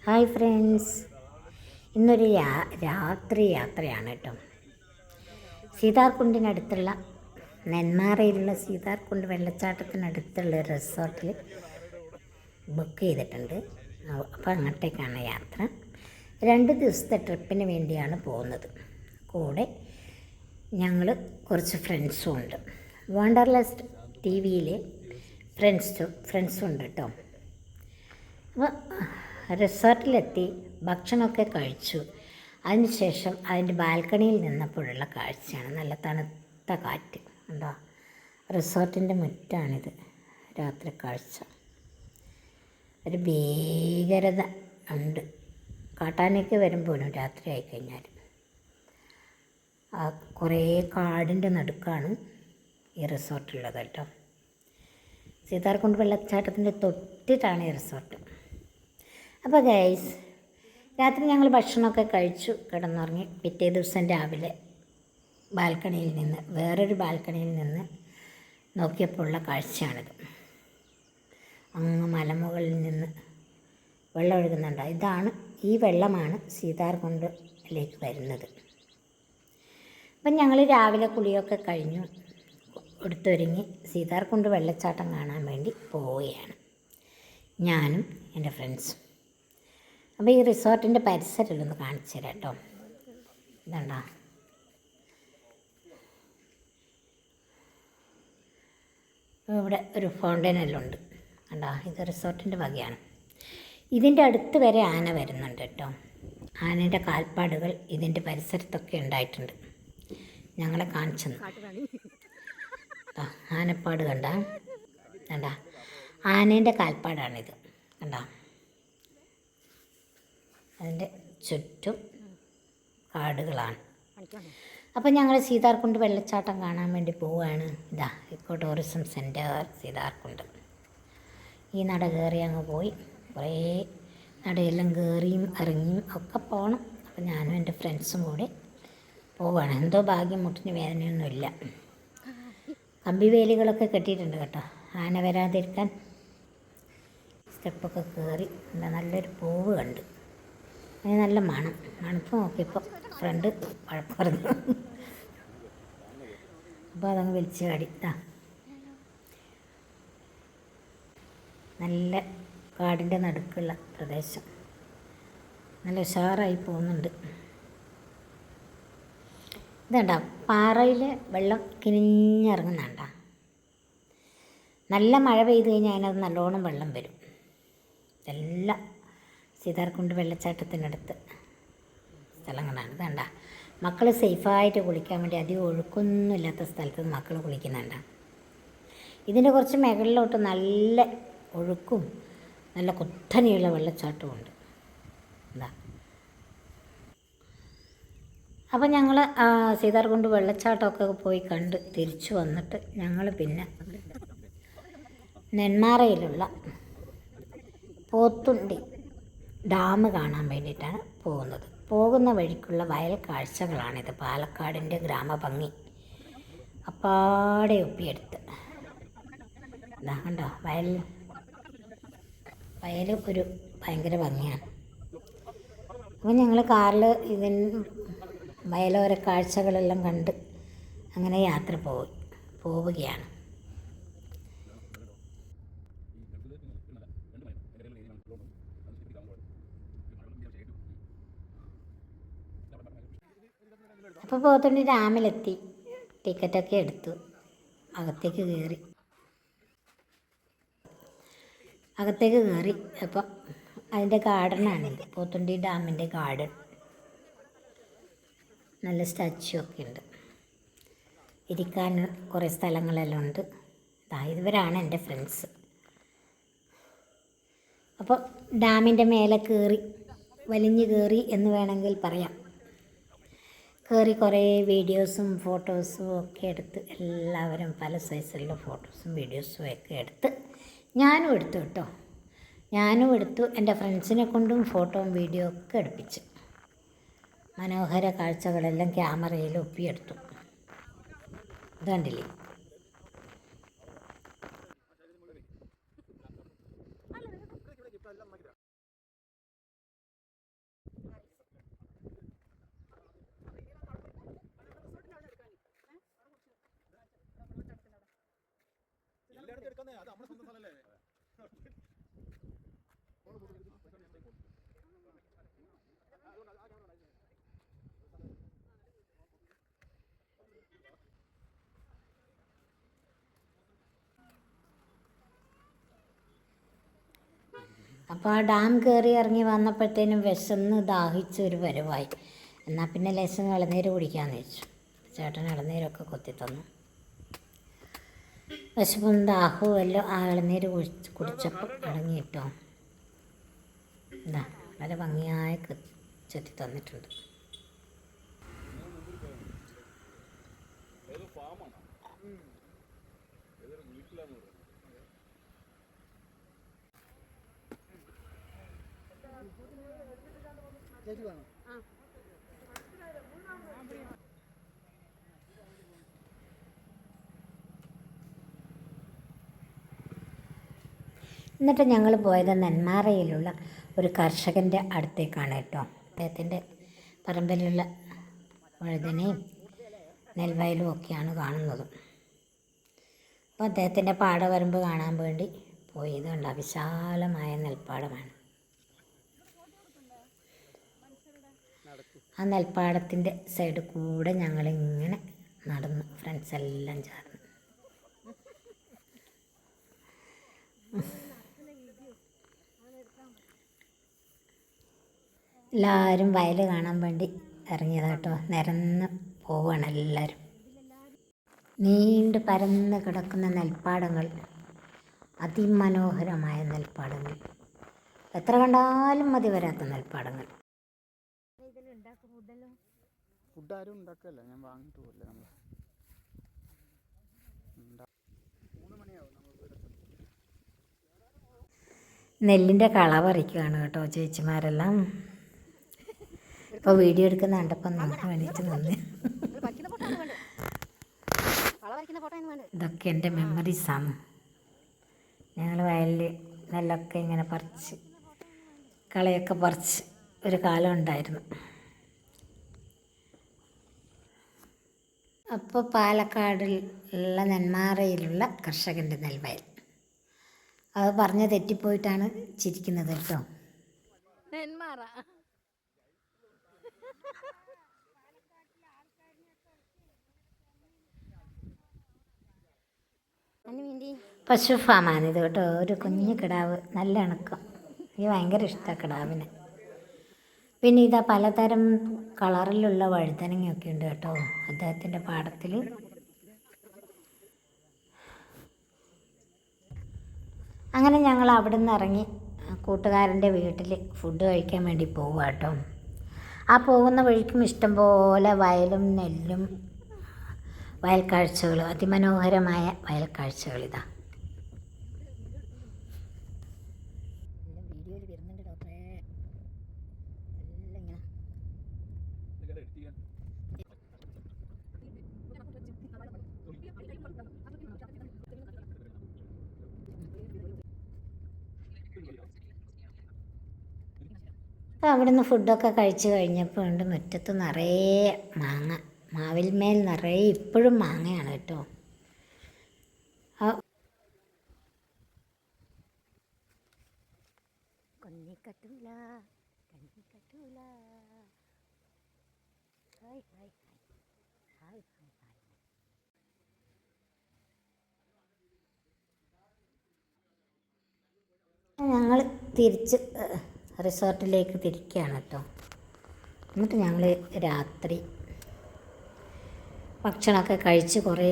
Hi friends, ഇന്നൊരു രാത്രി യാത്രയാണ് കേട്ടോ. സീതാർകുണ്ടിനടുത്തുള്ള നെന്മാറയിലുള്ള സീതാർകുണ്ട് വെള്ളച്ചാട്ടത്തിനടുത്തുള്ള റിസോർട്ടിൽ ബുക്ക് ചെയ്തിട്ടുണ്ട്. അപ്പോൾ അങ്ങോട്ടേക്കാണ് യാത്ര. 2 ദിവസത്തെ ട്രിപ്പിന് വേണ്ടിയാണ് പോകുന്നത്. കൂടെ ഞങ്ങൾ കുറച്ച് ഫ്രണ്ട്സും ഉണ്ട്. വണ്ടർലസ്റ്റ് TV-യിലെ ഫ്രണ്ട്സും ഉണ്ട് കേട്ടോ. അപ്പോൾ റിസോർട്ടിലെത്തി ഭക്ഷണമൊക്കെ കഴിച്ചു. അതിനുശേഷം അതിൻ്റെ ബാൽക്കണിയിൽ നിന്നപ്പോഴുള്ള കാഴ്ചയാണ്. നല്ല തണുത്ത കാറ്റ് ഉണ്ടോ. റിസോർട്ടിൻ്റെ മുറ്റാണിത്. രാത്രി കാഴ്ച ഒരു ഭീകരത ഉണ്ട്. കാട്ടാനൊക്കെ വരുമ്പോഴും രാത്രി ആയിക്കഴിഞ്ഞാൽ കുറേ കാടിൻ്റെ നടുക്കാണ് ഈ റിസോർട്ടുള്ളത് കേട്ടോ. സീതാർകുണ്ട് വെള്ളച്ചാട്ടത്തിൻ്റെ തൊട്ടിട്ടാണ് ഈ റിസോർട്ട്. അപ്പോൾ ഗൈസ്, രാത്രി ഞങ്ങൾ ഭക്ഷണമൊക്കെ കഴിച്ചു കിടന്നുറങ്ങി. പിറ്റേ ദിവസം രാവിലെ വേറൊരു ബാൽക്കണിയിൽ നിന്ന് നോക്കിയപ്പോൾ ഉള്ള കാഴ്ചയാണിത്. അങ്ങ് മലമുകളിൽ നിന്ന് വെള്ളം ഒഴുകുന്നുണ്ട്. ഈ വെള്ളമാണ് സീതാർകുണ്ടിലേക്ക് വരുന്നത്. അപ്പം ഞങ്ങൾ രാവിലെ കുളിയൊക്കെ കഴിഞ്ഞു എടുത്തൊരുങ്ങി സീതാർകുണ്ട് വെള്ളച്ചാട്ടം കാണാൻ വേണ്ടി പോവുകയാണ്, ഞാനും എൻ്റെ ഫ്രണ്ട്സും. അപ്പോൾ ഈ റിസോർട്ടിൻ്റെ പരിസരമൊന്ന് കാണിച്ചു തരാം കേട്ടോ. ഇതുണ്ടോ, ഇവിടെ ഒരു ഫൗണ്ടനെല്ലാം ഉണ്ട് കണ്ടോ. ഇത് റിസോർട്ടിൻ്റെ വകയാണ്. ഇതിൻ്റെ അടുത്ത് വരെ ആന വരുന്നുണ്ട് കേട്ടോ. ആനയുടെ കാൽപ്പാടുകൾ ഇതിൻ്റെ പരിസരത്തൊക്കെ ഉണ്ടായിട്ടുണ്ട്. ഞങ്ങളെ കാണിച്ചു ആനപ്പാട് കണ്ട ആനേൻ്റെ കാൽപ്പാടാണിത് കണ്ടോ. അതിൻ്റെ ചുറ്റും കാടുകളാണ്. അപ്പം ഞങ്ങൾ സീതാർകുണ്ട് വെള്ളച്ചാട്ടം കാണാൻ വേണ്ടി പോവുകയാണ്. Eco tourism centre Seetharkund. ഈ നട കയറി അങ്ങ് പോയി കുറേ നടയെല്ലാം കയറിയും ഇറങ്ങിയും ഒക്കെ പോകണം. അപ്പം ഞാനും എൻ്റെ ഫ്രണ്ട്സും കൂടി പോവുകയാണ്. എന്തോ ഭാഗ്യം, മുട്ടിന് വേദനയൊന്നുമില്ല. കമ്പി വേലികളൊക്കെ കെട്ടിയിട്ടുണ്ട് കേട്ടോ, ആന വരാതിരിക്കാൻ. സ്റ്റെപ്പൊക്കെ കയറി നല്ലൊരു പൂവ് കണ്ട്. അതിന് നല്ല മണപ്പ് നോക്കിയപ്പോൾ ഫ്രണ്ട് വഴക്ക് പറഞ്ഞു. അപ്പോൾ അതങ്ങ് വലിച്ച് കടിത്താ. നല്ല കാടിൻ്റെ നടുക്കുള്ള പ്രദേശം, നല്ല ഉഷാറായി പോകുന്നുണ്ട്. ഇതുണ്ട പാറയിൽ വെള്ളം കിനിഞ്ഞിറങ്ങുന്നുണ്ട. നല്ല മഴ പെയ്ത് കഴിഞ്ഞാൽ അതിനകത്ത് നല്ലോണം വെള്ളം വരും. ഇതെല്ലാം സീതാർകുണ്ട് വെള്ളച്ചാട്ടത്തിനടുത്ത് സ്ഥലങ്ങളാണ്. ഇതുണ്ട മക്കൾ സേഫായിട്ട് കുളിക്കാൻ വേണ്ടി അധികം ഒഴുക്കൊന്നും ഇല്ലാത്ത സ്ഥലത്ത് മക്കൾ കുളിക്കുന്നുണ്ട്. ഇതിൻ്റെ കുറച്ച് മുകളിലോട്ട് നല്ല ഒഴുക്കും നല്ല കുത്തനെയുള്ള വെള്ളച്ചാട്ടവും ഉണ്ട്. അപ്പോൾ ഞങ്ങൾ സീതാർകുണ്ട് വെള്ളച്ചാട്ടമൊക്കെ പോയി കണ്ട് തിരിച്ചു വന്നിട്ട് ഞങ്ങൾ പിന്നെ നെന്മാറയിലുള്ള പോത്തുണ്ടി ഡാം കാണാൻ വേണ്ടിയിട്ടാണ് പോകുന്നത്. പോകുന്ന വഴിക്കുള്ള വയൽ കാഴ്ചകളാണിത്. പാലക്കാടിൻ്റെ ഗ്രാമഭംഗി അപ്പാടെ ഒപ്പിയെടുത്ത് കണ്ടോ. വയൽ ഒരു ഭയങ്കര ഭംഗിയാണ്. അപ്പം ഞങ്ങൾ കാറിൽ വയലോര കാഴ്ചകളെല്ലാം കണ്ട് അങ്ങനെ യാത്ര പോവുകയാണ്. അപ്പോൾ പോത്തുണ്ടി ഡാമിലെത്തി, ടിക്കറ്റൊക്കെ എടുത്തു, അകത്തേക്ക് കയറി. അപ്പം അതിൻ്റെ ഗാർഡനാണിത്, പോത്തുണ്ടി ഡാമിൻ്റെ ഗാർഡൻ. നല്ല സ്റ്റാച്യു ഒക്കെ ഉണ്ട്, ഇരിക്കാൻ കുറേ സ്ഥലങ്ങളെല്ലാം ഉണ്ട്. ഇവരാണ് എൻ്റെ ഫ്രണ്ട്സ്. അപ്പോൾ ഡാമിൻ്റെ മേലെ വലിഞ്ഞു കയറി എന്ന് വേണമെങ്കിൽ പറയാം. കയറി കുറേ വീഡിയോസും ഫോട്ടോസും ഒക്കെ എടുത്ത് എല്ലാവരും പല സൈസിലുള്ള ഫോട്ടോസും വീഡിയോസും ഒക്കെ എടുത്ത് ഞാനും എടുത്തു കേട്ടോ. എൻ്റെ ഫ്രണ്ട്സിനെ കൊണ്ടും ഫോട്ടോയും വീഡിയോ ഒക്കെ എടുപ്പിച്ച് മനോഹര കാഴ്ചകളെല്ലാം ക്യാമറയിൽ ഒപ്പിയെടുത്തു. ഇത് കണ്ടില്ലേ. അപ്പോൾ ആ ഡാം കയറി ഇറങ്ങി വന്നപ്പോഴത്തേനും വിശന്ന് ദാഹിച്ചൊരു വരവായി. എന്നാൽ പിന്നെ ലേശം ഇളനീര് കുടിക്കാമെന്ന് വെച്ചു. ചേട്ടൻ ഇളനീരൊക്കെ കൊത്തിത്തന്നു. വിശപ്പും ദാഹവും എല്ലാം ആ ഇളനീര് കുടിച്ചപ്പോൾ ഇറങ്ങി കിട്ടോ. എന്താ വളരെ ഭംഗിയായി ചെത്തി തന്നിട്ടുണ്ട്. എന്നിട്ട് ഞങ്ങൾ പോയത് നെന്മാറയിലുള്ള ഒരു കർഷകൻ്റെ അടുത്തേക്കാണ് കേട്ടോ. അദ്ദേഹത്തിൻ്റെ പറമ്പിലുള്ള വഴുതനയും നെൽവയലും ഒക്കെയാണ് കാണുന്നത്. അപ്പോൾ അദ്ദേഹത്തിൻ്റെ പാടവരമ്പ് കാണാൻ വേണ്ടി പോയത് കണ്ട വിശാലമായ നെൽപ്പാടമാണ്. ആ നെൽപ്പാടത്തിൻ്റെ സൈഡിൽ കൂടെ ഞങ്ങളിങ്ങനെ നടന്നു, ഫ്രണ്ട്സ് എല്ലാം ചേർന്ന്. എല്ലാവരും വയൽ കാണാൻ വേണ്ടി ഇറങ്ങിയതാട്ടോ. നിരന്ന് പോവുകയാണ് എല്ലാവരും. നീണ്ടു പരന്ന് കിടക്കുന്ന നെൽപ്പാടങ്ങൾ, അതിമനോഹരമായ നെൽപ്പാടങ്ങൾ, എത്ര കണ്ടാലും മതി വരാത്ത നെൽപ്പാടങ്ങൾ. ഫുഡ് ആരും ഉണ്ടാക്കല്ല, ഞാൻ വാങ്ങിട്ട് പോകില്ല. നമ്മൾ 3 മണിയാവും നമ്മൾ. നെല്ലിൻ്റെ കള പറിക്കുകയാണ് കേട്ടോ ചേച്ചിമാരെല്ലാം. ഇപ്പോൾ വീഡിയോ എടുക്കുന്ന കണ്ടപ്പം നമുക്ക് വേണ്ടിയിട്ട് നിന്ന്. ഇതൊക്കെ എൻ്റെ മെമ്മറീസാണ്. ഞങ്ങൾ വയലിൽ നെല്ലൊക്കെ ഇങ്ങനെ പറിച്ച് കളയൊക്കെ പറിച്ച് ഒരു കാലം ഉണ്ടായിരുന്നു. അപ്പോൾ പാലക്കാടുള്ള നെന്മാറയിലുള്ള കർഷകൻ്റെ നെൽവയൽ. അത് പറഞ്ഞ് തെറ്റിപ്പോയിട്ടാണ് ചിരിക്കുന്നത് കേട്ടോ. നെന്മാറ പശു ഫാമാണിത് കേട്ടോ. ഒരു കുഞ്ഞു കിടാവ്, നല്ല ഇണക്കം. എനിക്ക് ഭയങ്കര ഇഷ്ടമാണ് കിടാവിന്. പിന്നെ ഇതാ പലതരം കളറിലുള്ള വഴുതനങ്ങയൊക്കെ ഉണ്ട് കേട്ടോ അദ്ദേഹത്തിൻ്റെ പാടത്തിൽ. അങ്ങനെ ഞങ്ങൾ അവിടെ നിന്ന് ഇറങ്ങി കൂട്ടുകാരൻ്റെ വീട്ടിൽ ഫുഡ് കഴിക്കാൻ വേണ്ടി പോവുക കേട്ടോ. ആ പോകുന്ന വഴിക്കും ഇഷ്ടംപോലെ വയലും നെല്ലും വയൽക്കാഴ്ചകളും, അതിമനോഹരമായ വയൽക്കാഴ്ചകൾ. ഇതാ വീഡിയോയിൽ വരുന്നുണ്ട് ഡോക്ടറെ. അപ്പോൾ അവിടുന്ന് ഫുഡൊക്കെ കഴിച്ച് കഴിഞ്ഞപ്പോൾ ഉണ്ട് മുറ്റത്ത് നിറയെ മാങ്ങ. മാവിൽമേൽ നിറയെ ഇപ്പോഴും മാങ്ങയാണ് കേട്ടോ. കൊന്നിക്കട്ടൂല കണ്ണിക്കട്ടൂല. Hi hi hi hi hi. ഞങ്ങൾ തിരിച്ച് റിസോർട്ടിലേക്ക് തിരിക്കുകയാണ് കേട്ടോ. എന്നിട്ട് ഞങ്ങൾ രാത്രി ഭക്ഷണമൊക്കെ കഴിച്ച് കുറേ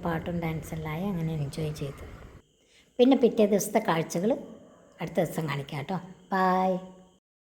പാട്ടും ഡാൻസെല്ലാമായി അങ്ങനെ എൻജോയ് ചെയ്തു. പിന്നെ പിറ്റേ ദിവസത്തെ കാഴ്ചകൾ അടുത്ത ദിവസം കാണിക്കാം കേട്ടോ. ബൈ.